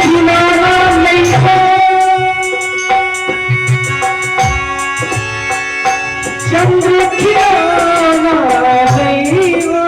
खिलौना नहीं हो, चंद्र खिलौना नहीं हो,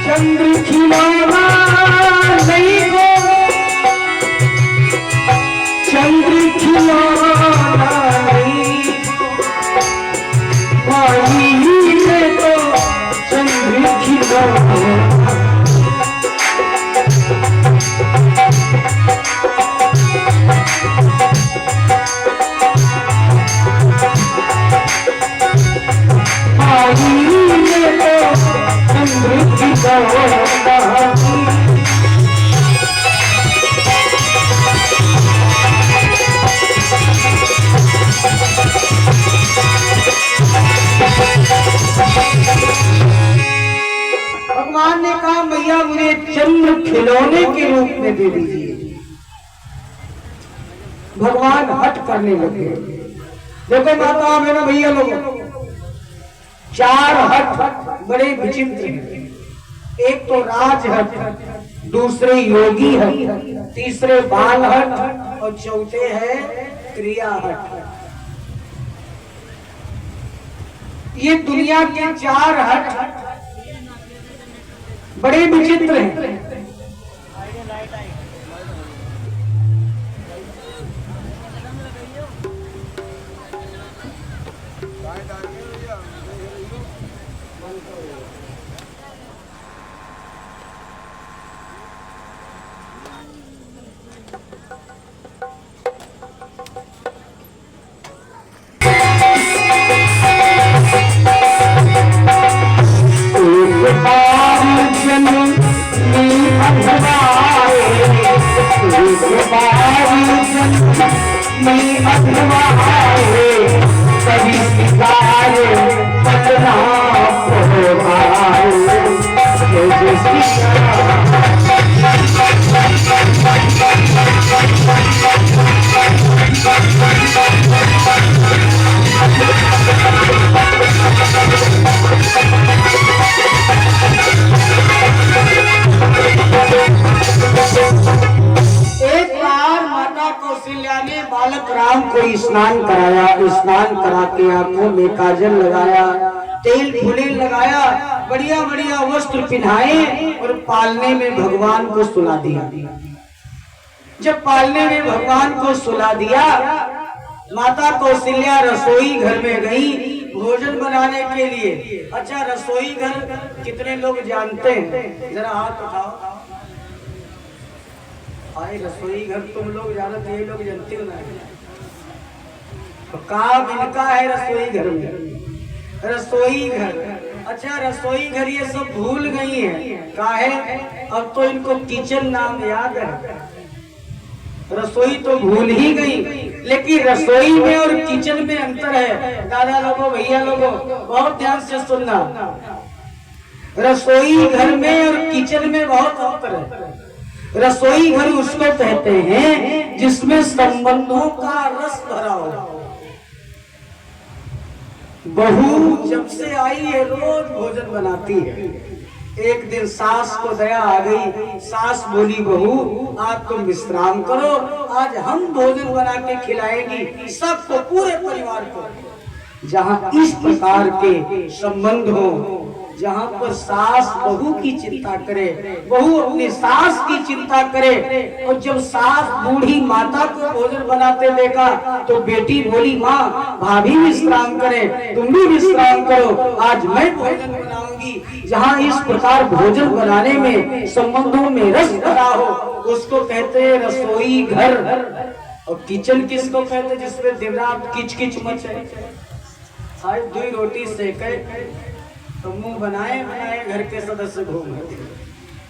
चंद्र खिलौना नहीं हो, चंद्र खिलौना नहीं हो, माही में तो चंद्र खिलौना। भगवान ने कहा मैया मुझे चंद्र खिलौने के रूप में दे दीजिए। भगवान हट करने लगे। देखो माता मेरा भैया लोग, चार हट बड़े विचित्र हैं। एक तो राज हट, दूसरे योगी हट, तीसरे बाल हट और चौथे है क्रिया हट। ये दुनिया के चार हट बड़े विचित्र हैं। बालक राम को स्नान कराया, स्नान करा के आंखों में काजल लगाया, तेल फुलेल लगाया, बढ़िया बढ़िया वस्त्र पहनाए और पालने में भगवान को सुला दिया। जब पालने में भगवान को सुला दिया, माता कौशल्या रसोई घर में गई भोजन बनाने के लिए। अच्छा, रसोई घर कितने लोग जानते हैं? जरा हाथ उठाओ। आए रसोई घर तुम लोग जानते, ये लोग जानते हो ना? तो काम इनका है रसोई घर में। रसोई घर, अच्छा रसोई घर ये सब भूल गई है काहे? अब तो इनको किचन नाम याद है, रसोई तो भूल ही गई। लेकिन रसोई में और किचन में अंतर है। दादा लोगों, भैया लोगों, बहुत ध्यान से सुनना। रसोई घर में और किचन में बहुत अंतर है। रसोई घर उसको कहते हैं जिसमें संबंधों का रस भरा हो। बहू जब से आई है रोज भोजन बनाती है। एक दिन सास को दया आ गई, सास बोली बहू आज तुम विश्राम करो, आज हम भोजन बना के खिलाएंगी सबको, पूरे परिवार को। जहाँ इस प्रकार के संबंध हो, जहाँ पर सास बहू की चिंता करे, बहू अपनी सास की चिंता करे, और जब सास बूढ़ी माता को भोजन बनाते देखा तो बेटी बोली माँ भाभी विश्राम करे, तुम भी विश्राम करो, आज मैं भोजन बनाऊंगी। जहाँ इस प्रकार भोजन बनाने में संबंधों में रस भरा हो उसको कहते हैं रसोई घर। और किचन किसको कहते हैं? जिसमें दिन रात किच किच मचे। आज 2 रोटी सेके तो मुंह बनाए बनाए घर के सदस्य घूमे।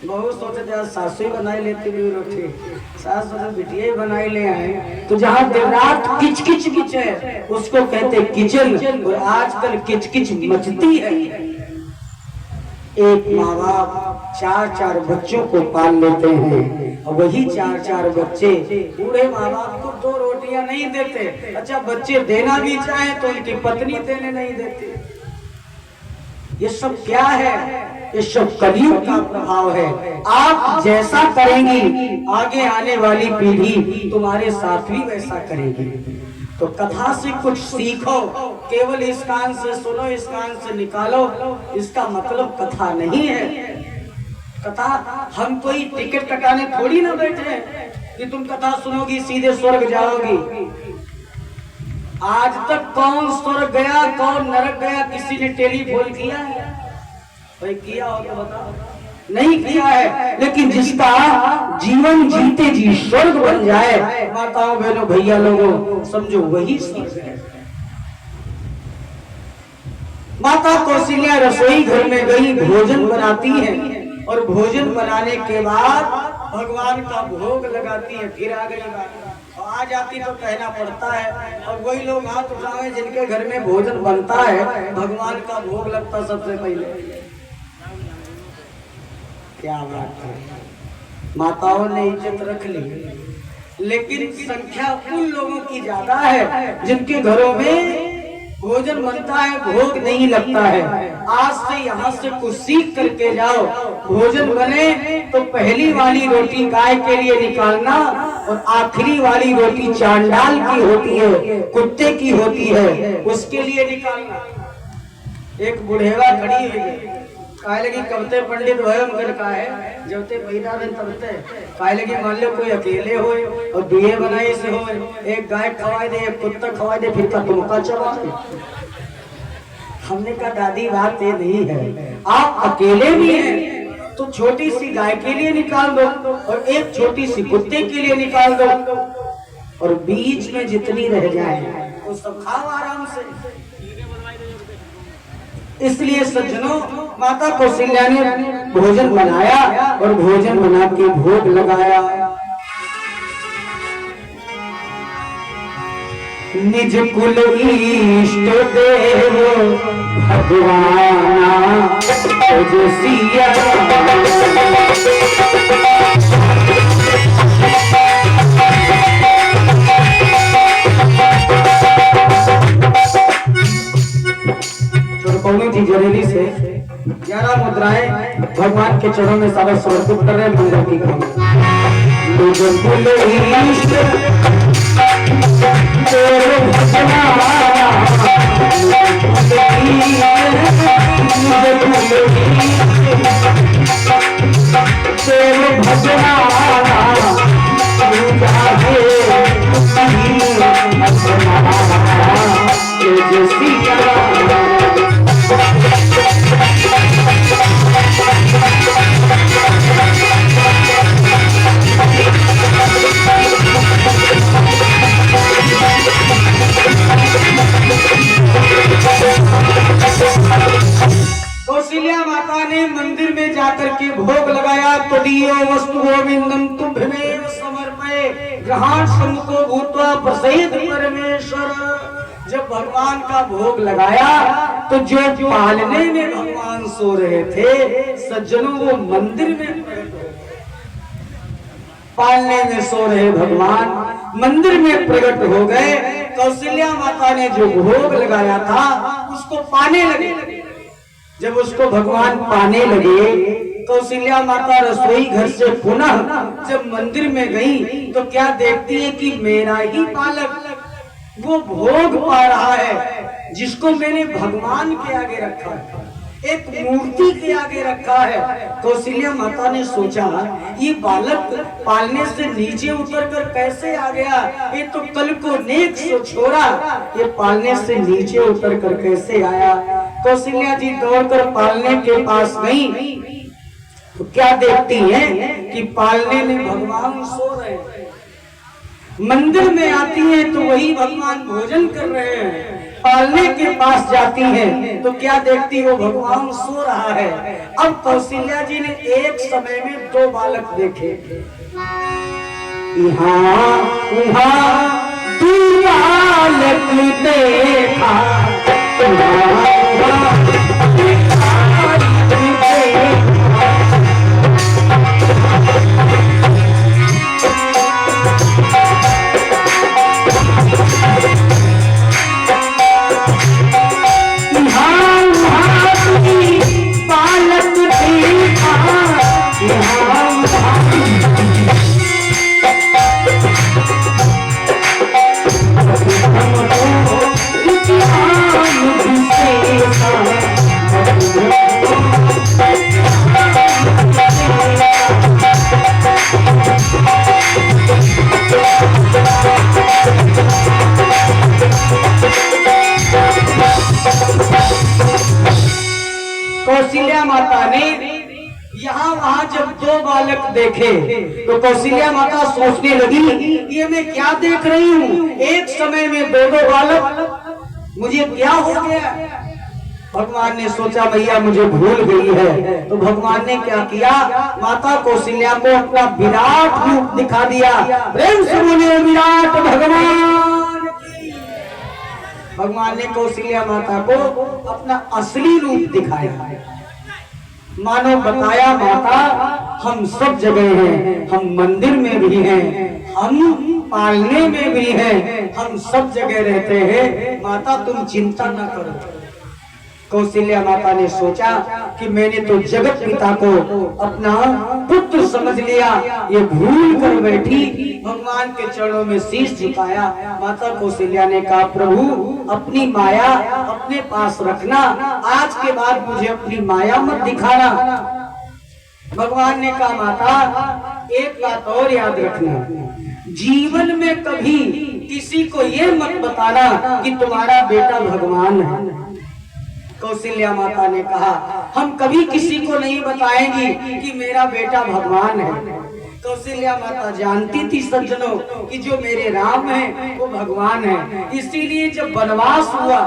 बहू सोचे जहाँ सासू बनाए लेती हुई रोटी, सास सोचे बिटिया ही बनाए ले आए। तो जहाँ दिन रात किच किच किच है उसको कहते किचन। और आजकल किच किच मचती है। एक माँ बाप 4-4 बच्चों को पाल लेते हैं और वही 4-4 बच्चे बूढ़े माँ बाप को 2 रोटियां नहीं देते। अच्छा, बच्चे देना भी चाहे तो उनकी पत्नी देने नहीं देती। ये सब क्या है? ये सब कलयुग का प्रभाव है। आप जैसा करेंगी आगे आने वाली पीढ़ी तुम्हारे साथ भी वैसा करेगी। तो कथा से कुछ सीखो, केवल इस कान से सुनो, इस कान से निकालो, इसका मतलब कथा नहीं है। कथा हम कोई टिकट कटाने थोड़ी ना बैठे हैं कि तुम कथा सुनोगी सीधे स्वर्ग जाओगी। आज तक कौन स्वर्ग गया, कौन नरक गया, किसी ने टेलीफोन किया है? भाई किया हो तो बताओ। नहीं किया है। लेकिन जिसका जीवन जीते जी स्वर्ग बन जाए, माताओं बहनों भैया लोगों, समझो वही स्वर्ग है। माता कौशल्या रसोई घर में गई, भोजन बनाती है और भोजन बनाने के बाद भगवान का भोग लगाती है। फिर आ गई बात, आ जाती तो कहना पड़ता है। और वही लोग हाथ उठावे जिनके घर में भोजन बनता है, भगवान का भोग लगता सबसे पहले। क्या बात है, माताओं ने इज्जत रख ली। लेकिन संख्या उन लोगों की ज्यादा है जिनके घरों में भोजन बनता है, भोग नहीं लगता है। आज से यहाँ से कुछ सीख करके जाओ। भोजन बने तो पहली वाली रोटी गाय के लिए निकालना और आखिरी वाली रोटी चांडाल की होती है, कुत्ते की होती है, उसके लिए निकालना। एक बुढ़ेवा खड़ी हुई काहे लगी कबते पंडित भयम कर का है जबते पैदा दिन तबते काहे लगी मान लो कोई अकेले हो और दुए बनाए से हो, एक गाय खवाए दे, एक कुत्ता खवाए दे, फिर का तुमका चबा दे। हमने कहा दादी बात ये नहीं है, आप अकेले भी हैं तो छोटी सी गाय के लिए निकाल दो और एक छोटी सी कुत्ते के लिए निकाल दो और बीच में जितनी रह जाए वो सब खाओ आराम से। इसलिए सज्जनों, माता कौशल्या ने भोजन बनाया और भोजन बना के भोग लगाया। निज कुल इष्ट देव भगवाना सिया थी जरूरी से 11 मुद्राएं भगवान के चरणों में सारा समर्पित कर रहे हैं। मंगल की कौशल्या माता ने मंदिर में जाकर के भोग लगाया। तदीयो वस्तु गोविंदम तुभ्यमेव समर्पये ग्रहाण समुको भूत्वा प्रसीद परमेश्वर। जब भगवान का भोग लगाया तो जो पालने में भगवान सो रहे थे सज्जनों, वो मंदिर में पालने में सो रहे भगवान मंदिर में प्रकट हो गए। कौशल्या माता ने जो भोग लगाया था उसको पाने लगे। जब उसको भगवान पाने लगे, कौशल्या माता रसोई घर से पुनः जब मंदिर में गई तो क्या देखती है कि मेरा ही बालक वो भोग पा रहा है जिसको मैंने भगवान के आगे रखा है, एक मूर्ति के आगे रखा है। कौशल्या माता ने सोचा ये बालक पालने से नीचे उतर कर कैसे आ गया, ये तो कल को नेक सो छोड़ा, ये पालने से नीचे उतर कर कैसे आया। कौशल्या जी दौड़कर पालने के पास गई तो क्या देखती हैं कि पालने में भगवान सो रहे हैं। मंदिर में आती हैं तो वही भगवान भोजन कर रहे हैं। पालने के पास जाती हैं तो क्या देखती, वो भगवान सो रहा है। अब कौशल्या जी ने एक समय में 2 बालक देखे, यहाँ वहाँ 2 बालक देखा, कौशल्या माता ने यहाँ वहाँ जब दो बालक देखे तो कौशल्या माता सोचने लगी ये मैं क्या देख रही हूँ, एक समय में दो दो बालक, मुझे क्या हो गया। भगवान ने सोचा भैया मुझे भूल गई है, तो भगवान ने क्या किया, माता कौशल्या को अपना विराट रूप दिखा दिया। प्रेम से बोले विराट भगवान। भगवान ने कौशल्या माता को अपना असली रूप दिखाया, मानो बताया माता हम सब जगह हैं, हम मंदिर में भी हैं, हम पालने में भी हैं, हम सब जगह रहते हैं, माता तुम चिंता न करो। कौशल्या माता ने सोचा कि मैंने तो जगत पिता को अपना पुत्र समझ लिया, ये भूल कर बैठी। भगवान के चरणों में शीश झुकाया। माता कौशल्या ने कहा प्रभु अपनी माया अपने पास रखना, आज के बाद मुझे अपनी माया मत दिखाना। भगवान ने कहा माता एक बात और याद रखना, जीवन में कभी किसी को ये मत बताना कि तुम्हारा बेटा भगवान है। कौशल्या माता ने कहा हम कभी किसी को नहीं बताएंगी कि मेरा बेटा भगवान है। कौशल्या माता जानती थी सज्जनों कि जो मेरे राम है वो भगवान है। इसीलिए जब वनवास हुआ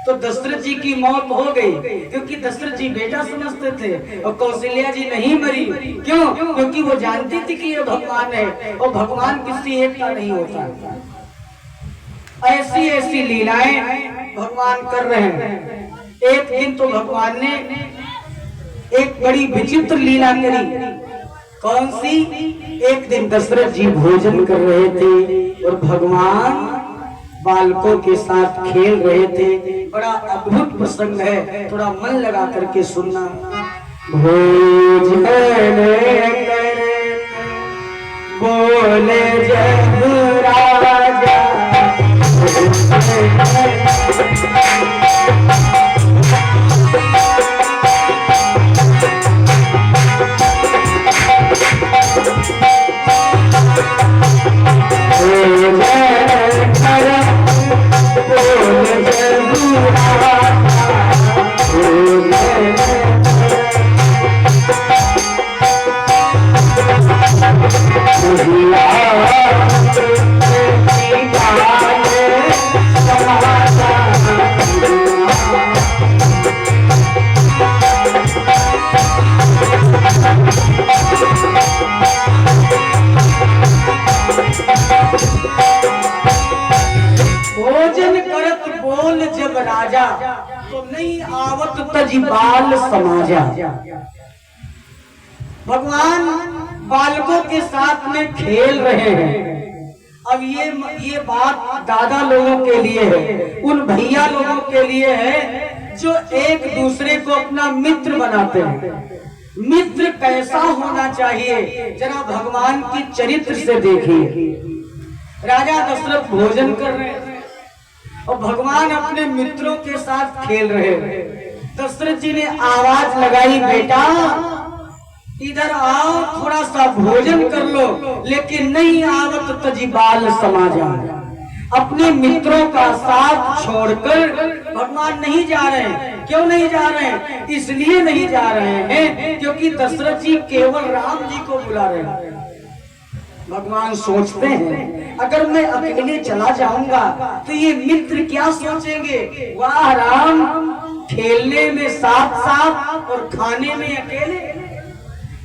तो दशरथ जी की मौत हो गई, क्योंकि दशरथ जी बेटा समझते थे और कौशल्या जी नहीं मरी। क्यों? क्योंकि वो जानती थी कि ये भगवान है और भगवान किसी एक का नहीं होता। ऐसी ऐसी लीलाएं भगवान कर रहे हैं। एक दिन तो भगवान ने एक बड़ी विचित्र लीला करी। कौन सी? एक दिन दशरथ जी भोजन कर रहे थे और भगवान बालकों के साथ खेल रहे थे। बड़ा अद्भुत प्रसंग है, थोड़ा मन लगा करके सुनना। भोजन बोले जब राजा राजा तो नहीं आवत तजिबाल समाजा। भगवान बालकों के साथ में खेल रहे हैं। अब ये बात दादा लोगों के लिए है, उन भैया लोगों के लिए है जो एक दूसरे को अपना मित्र बनाते हैं। मित्र कैसा होना चाहिए जरा भगवान की चरित्र से देखिए। राजा दशरथ भोजन कर रहे हैं और भगवान अपने मित्रों के साथ खेल रहे हैं। दशरथ जी ने आवाज लगाई बेटा इधर आओ थोड़ा सा भोजन कर लो, लेकिन नहीं आवत तजिबाल समाजा। अपने मित्रों का साथ छोड़कर भगवान नहीं जा रहे हैं। क्यों नहीं जा रहे हैं? इसलिए नहीं जा रहे हैं क्योंकि दशरथ जी केवल राम जी को बुला रहे हैं। भगवान सोचते हैं अगर मैं अकेले चला जाऊंगा तो ये मित्र क्या सोचेंगे। वाह राम, खेलने में साथ साथ और खाने में अकेले।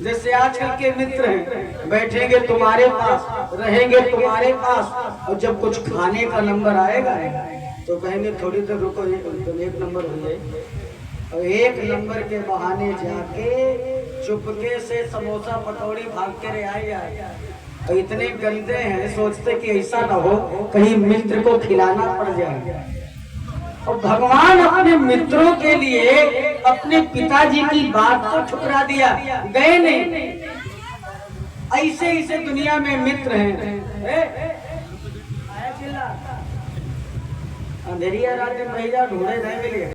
जैसे आजकल के मित्र हैं, बैठेंगे तुम्हारे पास, रहेंगे तुम्हारे पास, और जब कुछ खाने का नंबर आएगा तो कहेंगे थोड़ी देर रुको, एक नंबर हो जाए। और एक नंबर के बहाने जाके चुपके से समोसा पकौड़ी भाग के आए। और इतने गंदे हैं, सोचते कि ऐसा ना हो कहीं मित्र को खिलाना पड़ जाए। और भगवान अपने मित्रों के लिए अपने पिताजी की बात को ठुकरा दिया, गए नहीं। ऐसे ऐसे दुनिया में मित्र हैं। अंधेरिया रात में भैया ढूंढे नहीं मिले।